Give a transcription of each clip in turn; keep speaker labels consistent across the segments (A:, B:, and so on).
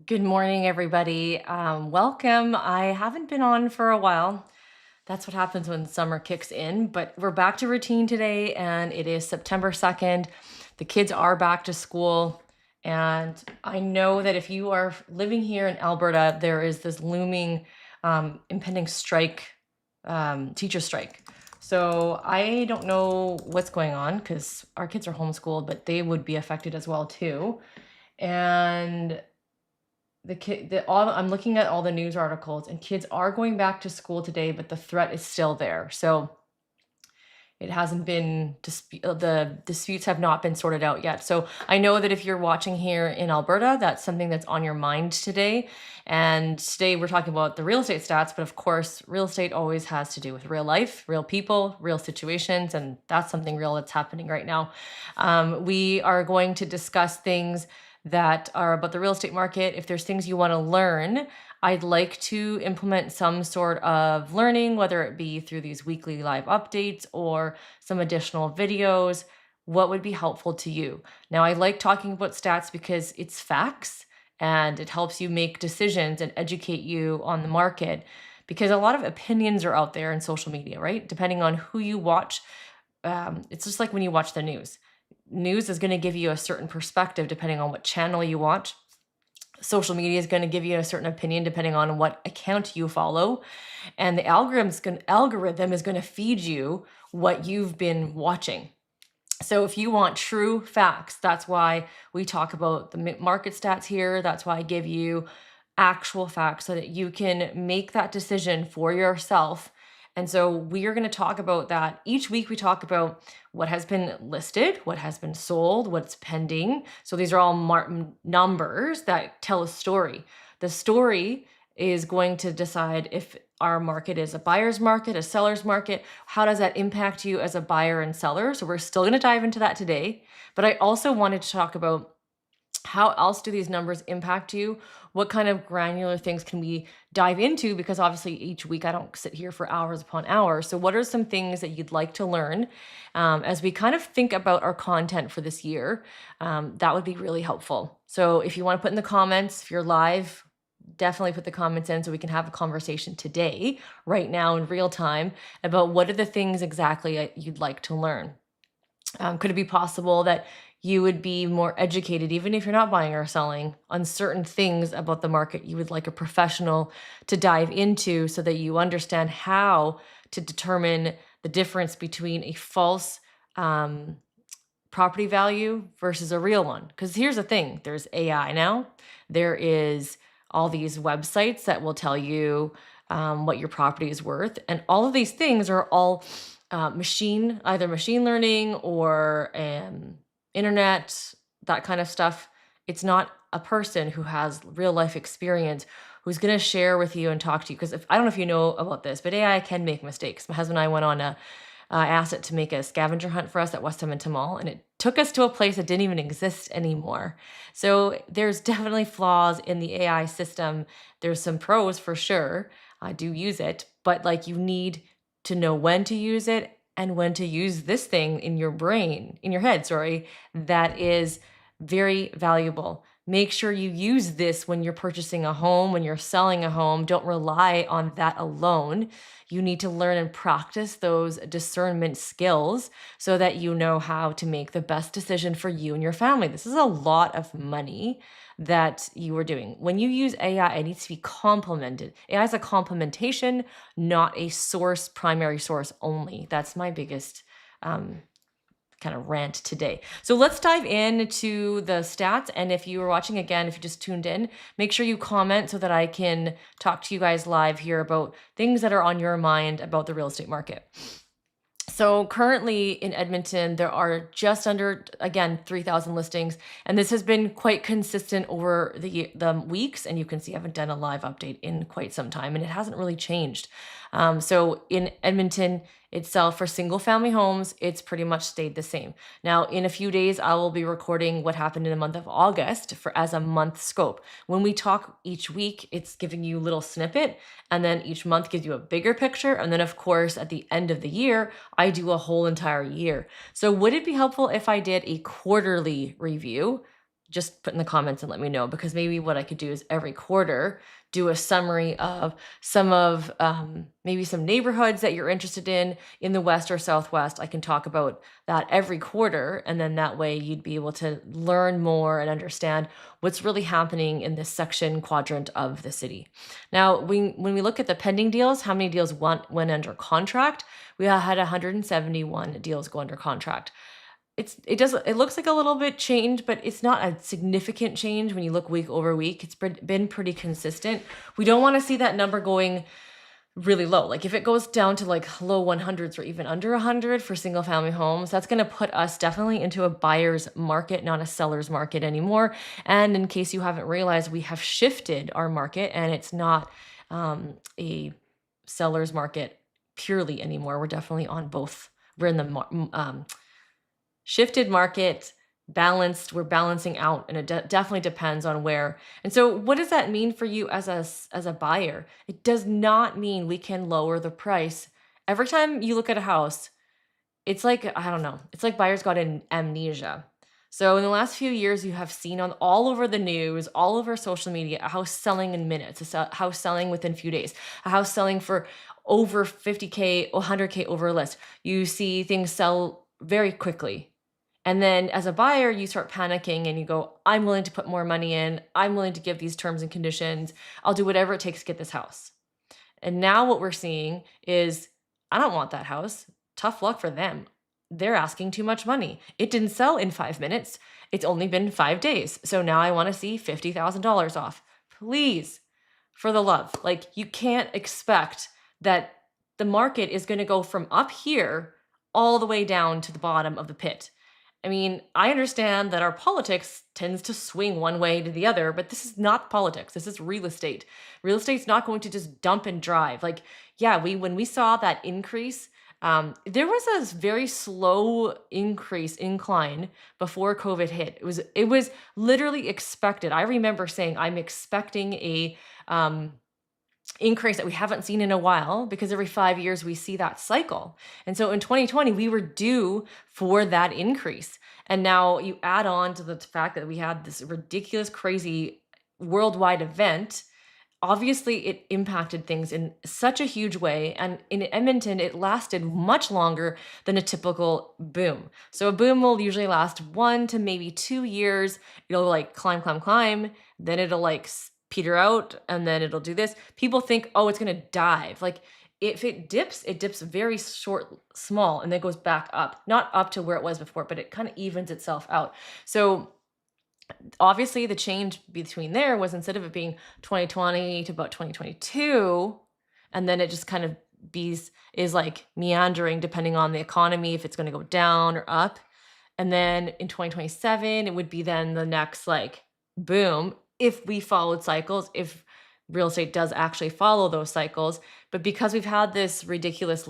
A: Good morning, everybody. Welcome. I haven't been on for a while. That's what happens when summer kicks in, but we're back to routine today, and it is September 2nd. The kids are back to school, and I know that if you are living here in Alberta, there is this looming impending strike, teacher strike. So I don't know what's going on because our kids are homeschooled, but they would be affected as well too. And I'm looking at all the news articles, and kids are going back to school today, but the threat is still there. So it hasn't been the disputes have not been sorted out yet. So I know that if you're watching here in Alberta, that's something that's on your mind today. And today we're talking about the real estate stats, but of course, real estate always has to do with real life, real people, real situations, and that's something real that's happening right now. We are going to discuss things that are about the real estate market. If there's things you want to learn, I'd like to implement some sort of learning, whether it be through these weekly live updates or some additional videos. What would be helpful to you? Now, I like talking about stats because it's facts and it helps you make decisions and educate you on the market, because a lot of opinions are out there in social media, right? Depending on who you watch, it's just like when you watch the news. News is going to give you a certain perspective depending on what channel you watch. Social media is going to give you a certain opinion depending on what account you follow. And the algorithm is going to feed you what you've been watching. So if you want true facts, that's why we talk about the market stats here. That's why I give you actual facts so that you can make that decision for yourself. And so we are going to talk about that. Each week we talk about what has been listed, what has been sold, what's pending. So these are all numbers that tell a story. The story is going to decide if our market is a buyer's market, a seller's market. How does that impact you as a buyer and seller? So we're still going to dive into that today. But I also wanted to talk about how else do these numbers impact you? What kind of granular things can we dive into? Because obviously, each week I don't sit here for hours upon hours. So, what are some things that you'd like to learn as we kind of think about our content for this year? That would be really helpful. So, if you want to put in the comments, if you're live, definitely put the comments in so we can have a conversation today, right now, in real time, about what are the things exactly you'd like to learn. Could it be possible that you would be more educated, even if you're not buying or selling, on certain things about the market you would like a professional to dive into so that you understand how to determine the difference between a false um, property value versus a real one? Because here's the thing, there's AI now, there is all these websites that will tell you what your property is worth. And all of these things are all either machine learning or internet, that kind of stuff. It's not a person who has real life experience who's going to share with you and talk to you. Because if I don't know if you know about this, but AI can make mistakes. My husband and I went on I asked it to make a scavenger hunt for us at West Edmonton Mall, and it took us to a place that didn't even exist anymore. So there's definitely flaws in the AI system. There's some pros for sure. I do use it, but like you need to know when to use it and when to use this thing in your brain, in your head, sorry, that is very valuable. Make sure you use this when you're purchasing a home, when you're selling a home. Don't rely on that alone. You need to learn and practice those discernment skills so that you know how to make the best decision for you and your family. This is a lot of money that you are doing. When you use AI, it needs to be complemented. AI is a complementation, not a source, primary source only. That's my biggest kind of rant today. So let's dive into the stats. And if you are watching again, if you just tuned in, make sure you comment so that I can talk to you guys live here about things that are on your mind about the real estate market. So currently in Edmonton, there are just under, again, 3,000 listings. And this has been quite consistent over the weeks. And you can see I haven't done a live update in quite some time, and it hasn't really changed. So in Edmonton itself, for single family homes, it's pretty much stayed the same. Now, in a few days, I will be recording what happened in the month of August as a month scope. When we talk each week, it's giving you a little snippet, and then each month gives you a bigger picture. And then, of course, at the end of the year, I do a whole entire year. So would it be helpful if I did a quarterly review? just put in the comments and let me know, because maybe what I could do is every quarter do a summary of some of maybe some neighborhoods that you're interested in the West or Southwest. I can talk about that every quarter, and then that way you'd be able to learn more and understand what's really happening in this section quadrant of the city. Now, when we look at the pending deals, how many deals went under contract? We had 171 deals go under contract. It looks like a little bit change, but it's not a significant change when you look week over week. It's been pretty consistent. We don't want to see that number going really low. Like if it goes down to like low 100s or even under 100 for single family homes, that's going to put us definitely into a buyer's market, not a seller's market anymore. And in case you haven't realized, we have shifted our market, and it's not a seller's market purely anymore. We're definitely on both. We're in the shifted market, balanced. We're balancing out, and it definitely depends on where. And so what does that mean for you as a buyer? It does not mean we can lower the price. Every time you look at a house, it's like, I don't know, it's like buyers got amnesia. So in the last few years, you have seen on all over the news, all over social media, a house selling in minutes, a house selling within a few days, a house selling for over 50K, 100K over a list. You see things sell very quickly. And then as a buyer, you start panicking and you go, I'm willing to put more money in. I'm willing to give these terms and conditions. I'll do whatever it takes to get this house. And now what we're seeing is, I don't want that house. Tough luck for them. They're asking too much money. It didn't sell in 5 minutes. It's only been 5 days. So now I want to see $50,000 off. Please, for the love. Like, you can't expect that the market is going to go from up here all the way down to the bottom of the pit. I mean, I understand that our politics tends to swing one way to the other, but this is not politics. This is real estate. Real estate's not going to just dump and drive. Like, yeah, when we saw that increase, there was a very slow incline before COVID hit. It was literally expected. I remember saying, I'm expecting a increase that we haven't seen in a while, because every 5 years we see that cycle. And so in 2020, we were due for that increase. And now you add on to the fact that we had this ridiculous, crazy worldwide event. Obviously, it impacted things in such a huge way. And in Edmonton, it lasted much longer than a typical boom. So a boom will usually last 1 to maybe 2 years. It'll like climb. Then it'll like peter out, and then it'll do this. People think, oh, it's going to dive. Like, if it dips very small, and then goes back up, not up to where it was before, but it kind of evens itself out. So obviously the change between there was, instead of it being 2020 to about 2022, and then it just kind of is like meandering depending on the economy, if it's going to go down or up. And then in 2027, it would be then the next like boom, if we followed cycles, if real estate does actually follow those cycles. But because we've had this ridiculous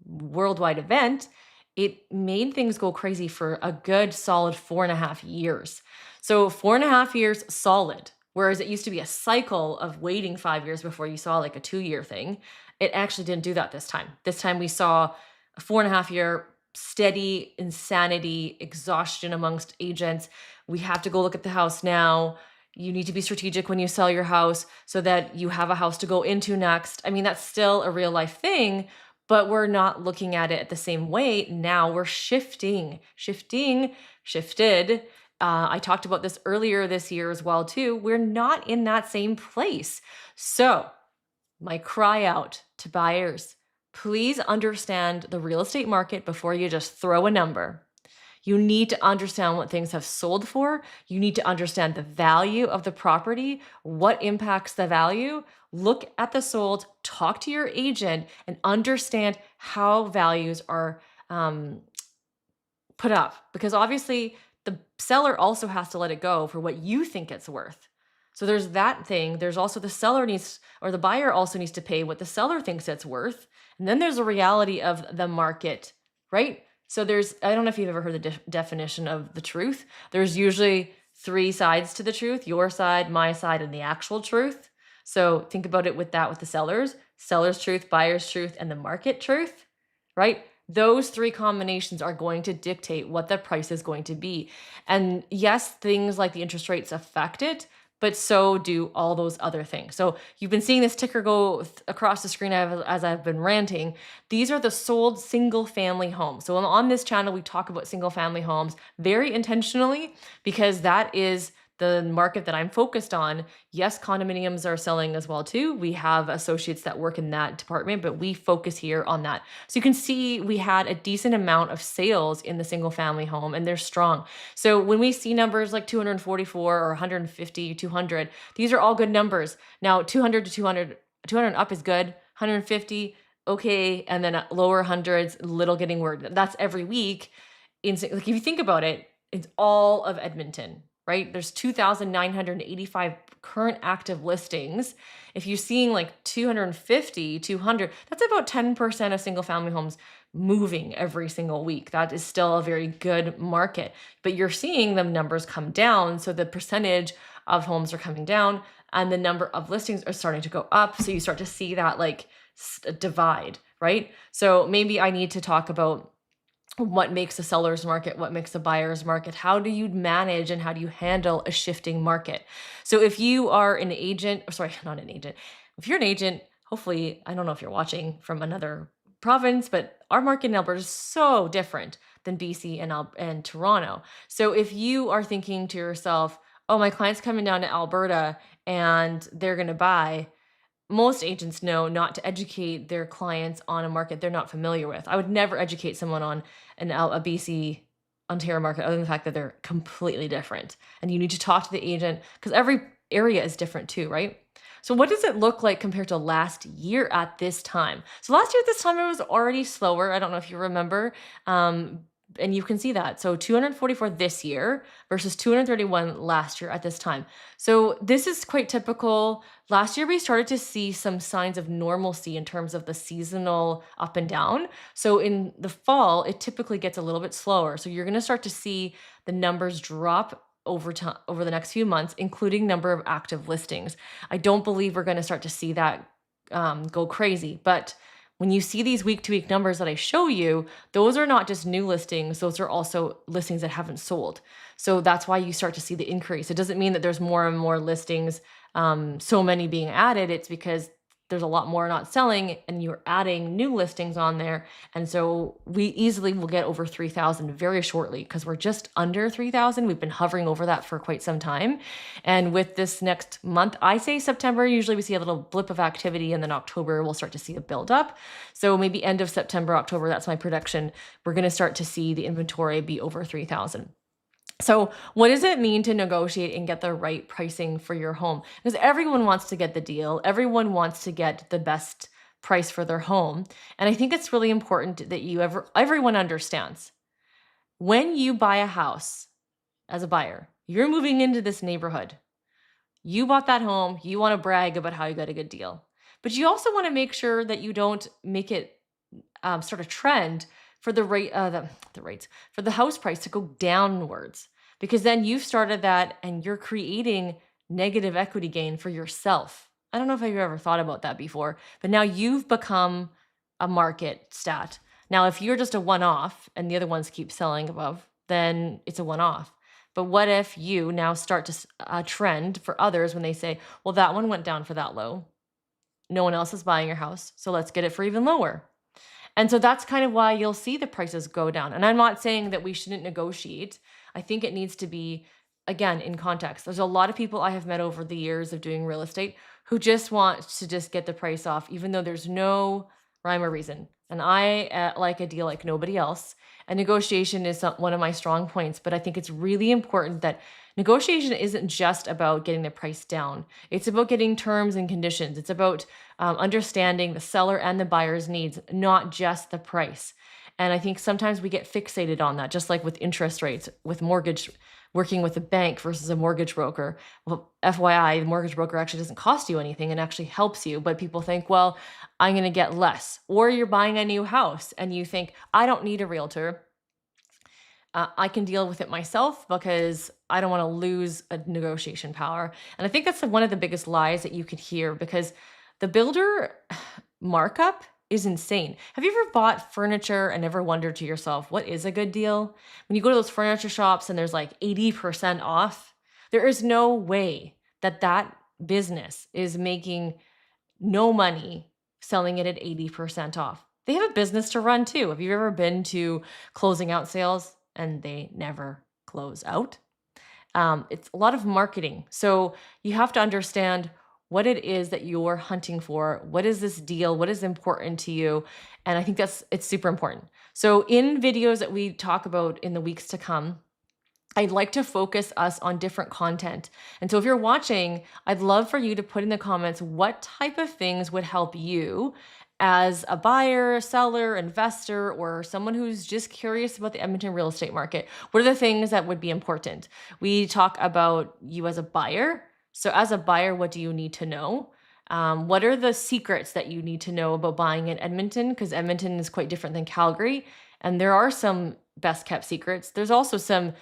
A: worldwide event, it made things go crazy for a good solid 4.5 years. So 4.5 years solid, whereas it used to be a cycle of waiting 5 years before you saw like a 2-year thing. It actually didn't do that this time. This time we saw a 4.5 year steady insanity, exhaustion amongst agents. We have to go look at the house now. You need to be strategic when you sell your house so that you have a house to go into next. I mean, that's still a real life thing, but we're not looking at it the same way. Now we're shifted. I talked about this earlier this year as well, too. We're not in that same place. So my cry out to buyers, please understand the real estate market before you just throw a number. You need to understand what things have sold for. You need to understand the value of the property, what impacts the value. Look at the sold, talk to your agent, and understand how values are put up. Because obviously, the seller also has to let it go for what you think it's worth. So there's that thing. There's also the buyer also needs to pay what the seller thinks it's worth. And then there's a reality of the market, right? So I don't know if you've ever heard the definition of the truth. There's usually 3 sides to the truth: your side, my side, and the actual truth. So think about it with the sellers: seller's truth, buyer's truth, and the market truth, right? Those three combinations are going to dictate what the price is going to be. And yes, things like the interest rates affect it, but so do all those other things. So you've been seeing this ticker go across the screen as I've been ranting. These are the sold single family homes. So on this channel, we talk about single family homes very intentionally because that is the market that I'm focused on. Yes, condominiums are selling as well too. We have associates that work in that department, but we focus here on that. So you can see we had a decent amount of sales in the single family home and they're strong. So when we see numbers like 244 or 150, 200, these are all good numbers. Now 200 to 200, 200 up is good, 150, okay, and then lower hundreds, little getting worried. That's every week. Like if you think about it, it's all of Edmonton, right? There's 2,985 current active listings. If you're seeing like 250, 200, that's about 10% of single family homes moving every single week. That is still a very good market, but you're seeing the numbers come down. So the percentage of homes are coming down and the number of listings are starting to go up. So you start to see that like divide, right? So maybe I need to talk about what makes a seller's market, what makes a buyer's market. How do you manage and how do you handle a shifting market? So if you are an agent, or sorry, not an agent, if you're an agent, hopefully, I don't know if you're watching from another province, but our market in Alberta is so different than BC and Toronto. So if you are thinking to yourself, oh, my client's coming down to Alberta and they're going to buy, most agents know not to educate their clients on a market they're not familiar with. I would never educate someone on a BC Ontario market other than the fact that they're completely different. And you need to talk to the agent because every area is different too, right? So what does it look like compared to last year at this time? So last year at this time, it was already slower. I don't know if you remember. And you can see that. So 244 this year versus 231 last year at this time. So this is quite typical. Last year, we started to see some signs of normalcy in terms of the seasonal up and down. So in the fall, it typically gets a little bit slower. So you're going to start to see the numbers drop over time, over the next few months, including number of active listings. I don't believe we're going to start to see that go crazy, but when you see these week-to-week numbers that I show you, those are not just new listings, those are also listings that haven't sold. So that's why you start to see the increase. It doesn't mean that there's more and more listings, so many being added. It's because there's a lot more not selling and you're adding new listings on there. And so we easily will get over 3,000 very shortly because we're just under 3,000. We've been hovering over that for quite some time. And with this next month, I say September, usually we see a little blip of activity and then October we'll start to see a build up. So maybe end of September, October, that's my prediction. We're going to start to see the inventory be over 3,000. So what does it mean to negotiate and get the right pricing for your home? Because everyone wants to get the deal. Everyone wants to get the best price for their home. And I think it's really important that everyone understands when you buy a house as a buyer, you're moving into this neighborhood. You bought that home. You want to brag about how you got a good deal, but you also want to make sure that you don't make it sort of trend for the rates for the house price to go downwards, because then you've started that and you're creating negative equity gain for yourself. I don't know if you've ever thought about that before, but now you've become a market stat. Now, if you're just a one-off and the other ones keep selling above, then it's a one-off. But what if you now start to trend for others when they say, well, that one went down for that low. No one else is buying your house, so let's get it for even lower. And so that's kind of why you'll see the prices go down. And I'm not saying that we shouldn't negotiate. I think it needs to be, again, in context. There's a lot of people I have met over the years of doing real estate who just want to just get the price off, even though there's no rhyme or reason. And I like a deal like nobody else. And negotiation is one of my strong points, but I think it's really important that negotiation isn't just about getting the price down. It's about getting terms and conditions. It's about understanding the seller and the buyer's needs, not just the price. And I think sometimes we get fixated on that, just like with interest rates, with mortgage, working with a bank versus a mortgage broker. Well, FYI, the mortgage broker actually doesn't cost you anything and actually helps you. But people think, well, I'm going to get less. Or you're buying a new house and you think, I don't need a realtor. I can deal with it myself because I don't want to lose a negotiation power. And I think that's one of the biggest lies that you could hear, because the builder markup is insane. Have you ever bought furniture and ever wondered to yourself, what is a good deal? When you go to those furniture shops and there's like 80% off, there is no way that that business is making no money selling it at 80% off. They have a business to run too. Have you ever been to closing out sales and they never close out? It's a lot of marketing. So you have to understand what it is that you're hunting for. What is this deal? What is important to you? And I think it's super important. So in videos that we talk about in the weeks to come, I'd like to focus us on different content. And so if you're watching, I'd love for you to put in the comments what type of things would help you as a buyer, seller, investor, or someone who's just curious about the Edmonton real estate market. What are the things that would be important? We talk about you as a buyer. So as a buyer, what do you need to know? What are the secrets that you need to know about buying in Edmonton? Because Edmonton is quite different than Calgary. And there are some best kept secrets. There's also some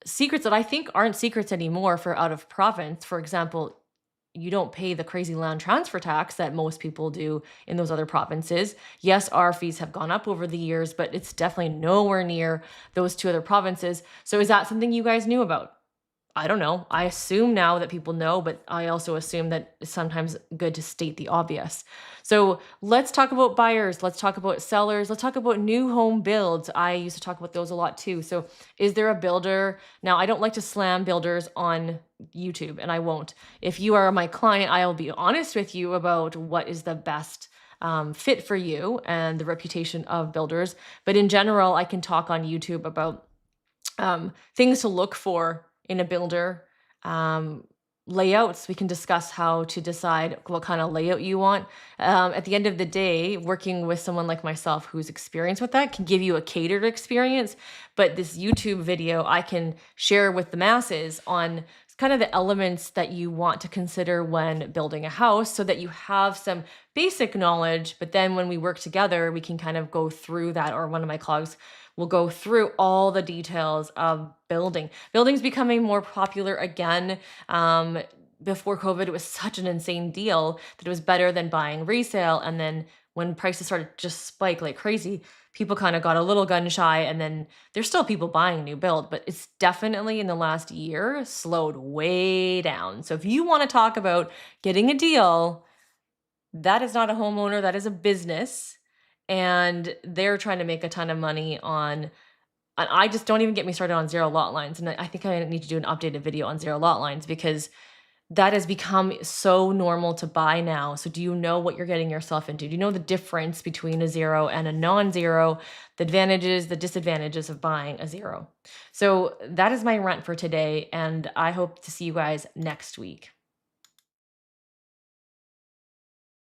A: secrets that I think aren't secrets anymore for out of province. For example, you don't pay the crazy land transfer tax that most people do in those other provinces. Yes, our fees have gone up over the years, but it's definitely nowhere near those two other provinces. So is that something you guys knew about? I don't know. I assume now that people know, but I also assume that it's sometimes good to state the obvious. So let's talk about buyers. Let's talk about sellers. Let's talk about new home builds. I used to talk about those a lot too. So is there a builder? Now, I don't like to slam builders on YouTube, and I won't. If you are my client, I will be honest with you about what is the best fit for you and the reputation of builders. But in general, I can talk on YouTube about things to look for in a builder, layouts. We can discuss how to decide what kind of layout you want. At the end of the day, working with someone like myself who's experienced with that can give you a catered experience. But this YouTube video, I can share with the masses on kind of the elements that you want to consider when building a house so that you have some basic knowledge. But then when we work together, we can kind of go through that, or one of my colleagues will go through all the details of building. Building's becoming more popular again. Before COVID, it was such an insane deal that it was better than buying resale. And then when prices started to just spike like crazy, people kind of got a little gun shy, and then there's still people buying new build, but it's definitely in the last year slowed way down. So if you want to talk about getting a deal, that is not a homeowner, that is a business, and they're trying to make a ton of money on. And I just don't even get me started on zero lot lines. And I think I need to do an updated video on zero lot lines because that has become so normal to buy now. So do you know what you're getting yourself into? Do you know the difference between a zero and a non-zero, the advantages, the disadvantages of buying a zero? So that is my rant for today, and I hope to see you guys next week.